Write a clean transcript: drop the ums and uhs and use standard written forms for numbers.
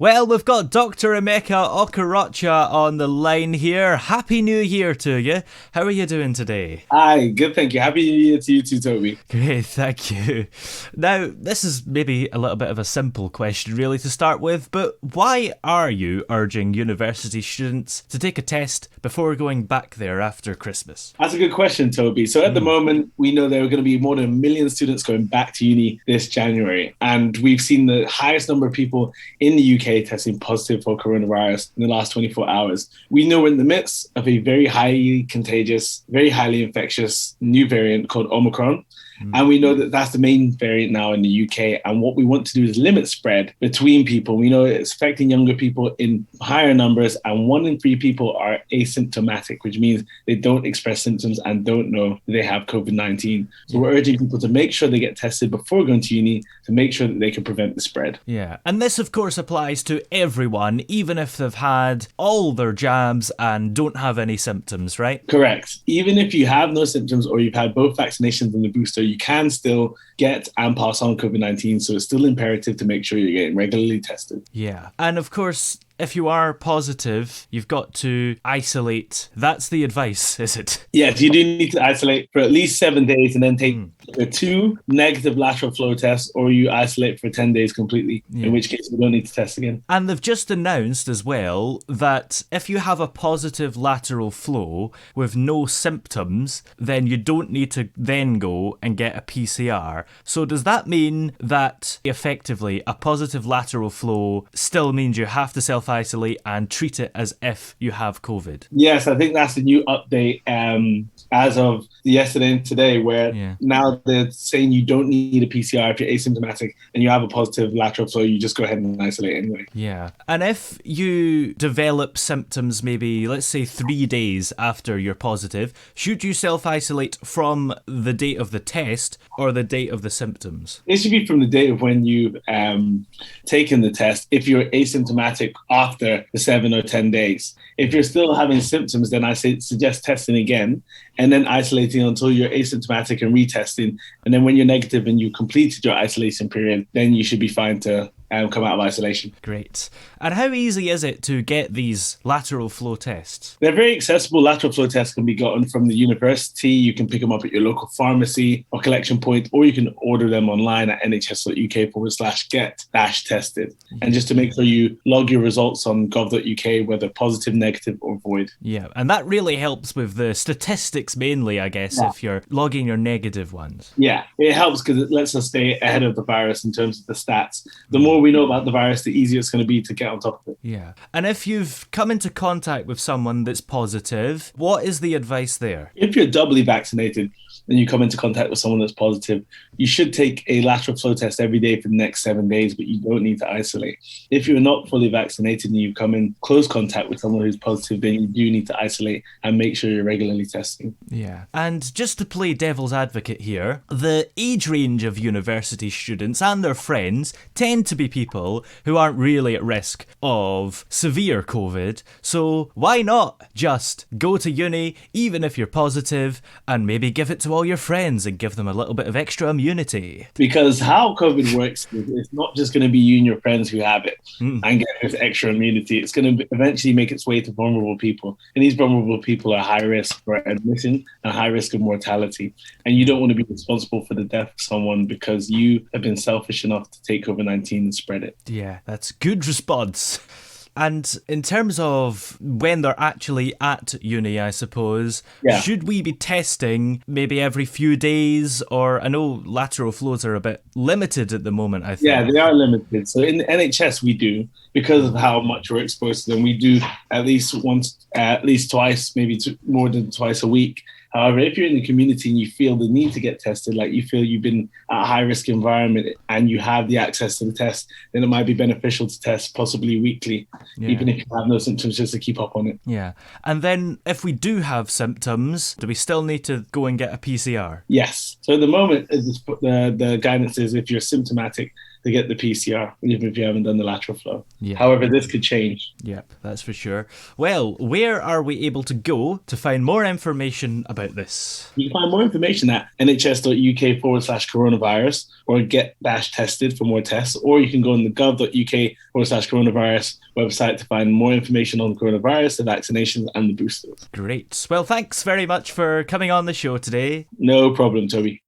Well, we've got Dr. Emeka Okorocha on the line here. Happy New Year to you. How are you doing today? Hi, good, thank you. Happy New Year to you too, Toby. Great, thank you. Now, this is maybe a little bit of a simple question, really, to start with, but why are you urging university students to take a test before going back there after Christmas? That's a good question, Toby. So at the moment, we know there are going to be more than 1 million students going back to uni this January. And we've seen the highest number of people in the UK testing positive for coronavirus in the last 24 hours. We know we're in the midst of a very highly contagious, very highly infectious new variant called Omicron. And we know that that's the main variant now in the UK. And what we want to do is limit spread between people. We know it's affecting younger people in higher numbers, and 1 in 3 people are asymptomatic, which means they don't express symptoms and don't know they have COVID-19. So we're urging people to make sure they get tested before going to uni to make sure that they can prevent the spread. Yeah, and this of course applies to everyone, even if they've had all their jabs and don't have any symptoms, right? Correct. Even if you have no symptoms or you've had both vaccinations and the booster, you can still get and pass on COVID-19. So it's still imperative to make sure you're getting regularly tested. Yeah. And of course, if you are positive, you've got to isolate. That's the advice, is it? Yes, you do need to isolate for at least 7 days and then take the 2 negative lateral flow tests, or you isolate for 10 days completely, in which case you don't need to test again. And they've just announced as well that if you have a positive lateral flow with no symptoms, then you don't need to then go and get a PCR. So does that mean that effectively a positive lateral flow still means you have to self-isolate and treat it as if you have COVID? Yes, I think that's the new update as of yesterday and today, where now they're saying you don't need a PCR if you're asymptomatic and you have a positive lateral flow. You just go ahead and isolate anyway. Yeah. And if you develop symptoms maybe, let's say 3 days after you're positive, should you self-isolate from the date of the test or the date of the symptoms? It should be from the date of when you've taken the test, if you're asymptomatic after the 7 or 10 days. If you're still having symptoms, then I suggest testing again and then isolating until you're asymptomatic and retesting. And then when you're negative and you completed your isolation period, then you should be fine to come out of isolation. Great. And how easy is it to get these lateral flow tests? They're very accessible. Lateral flow tests can be gotten from the university. You can pick them up at your local pharmacy or collection point, or you can order them online at nhs.uk/get-tested. And just to make sure you log your results on gov.uk, whether positive, negative, or void. Yeah, and that really helps with the statistics mainly, I guess, if you're logging your negative ones. Yeah, it helps because it lets us stay ahead of the virus in terms of the stats. The more we know about the virus, the easier it's going to be to get on top of it. Yeah. And if you've come into contact with someone that's positive, what is the advice there? If you're doubly vaccinated and you come into contact with someone that's positive, you should take a lateral flow test every day for the next 7 days, but you don't need to isolate. If you're not fully vaccinated and you come in close contact with someone who's positive, then you do need to isolate and make sure you're regularly testing. Yeah. And just to play devil's advocate here, the age range of university students and their friends tend to be people who aren't really at risk of severe COVID. So why not just go to uni, even if you're positive, and maybe give it to all your friends and give them a little bit of extra immunity? Because how COVID works is it's not just going to be you and your friends who have it and get this extra immunity. It's going to eventually make its way to vulnerable people. And these vulnerable people are high risk for admission and high risk of mortality. And you don't want to be responsible for the death of someone because you have been selfish enough to take COVID-19 and spread it. Yeah, that's good response. And in terms of when they're actually at uni, I suppose, should we be testing maybe every few days? Or I know lateral flows are a bit limited at the moment, I think. Yeah, they are limited. So in the NHS, we do, because of how much we're exposed to them, we do at least twice, maybe more than twice a week. However, if you're in the community and you feel the need to get tested, like you feel you've been at a high-risk environment and you have the access to the test, then it might be beneficial to test possibly weekly, even if you have no symptoms, just to keep up on it. Yeah. And then if we do have symptoms, do we still need to go and get a PCR? Yes. So at the moment, the guidance is if you're symptomatic, to get the PCR, even if you haven't done the lateral flow. Yeah. However, this could change. Yep, that's for sure. Well, where are we able to go to find more information about this? You can find more information at nhs.uk/coronavirus or get-tested for more tests, or you can go on the gov.uk/coronavirus website to find more information on coronavirus, the vaccinations, and the boosters. Great. Well, thanks very much for coming on the show today. No problem, Toby.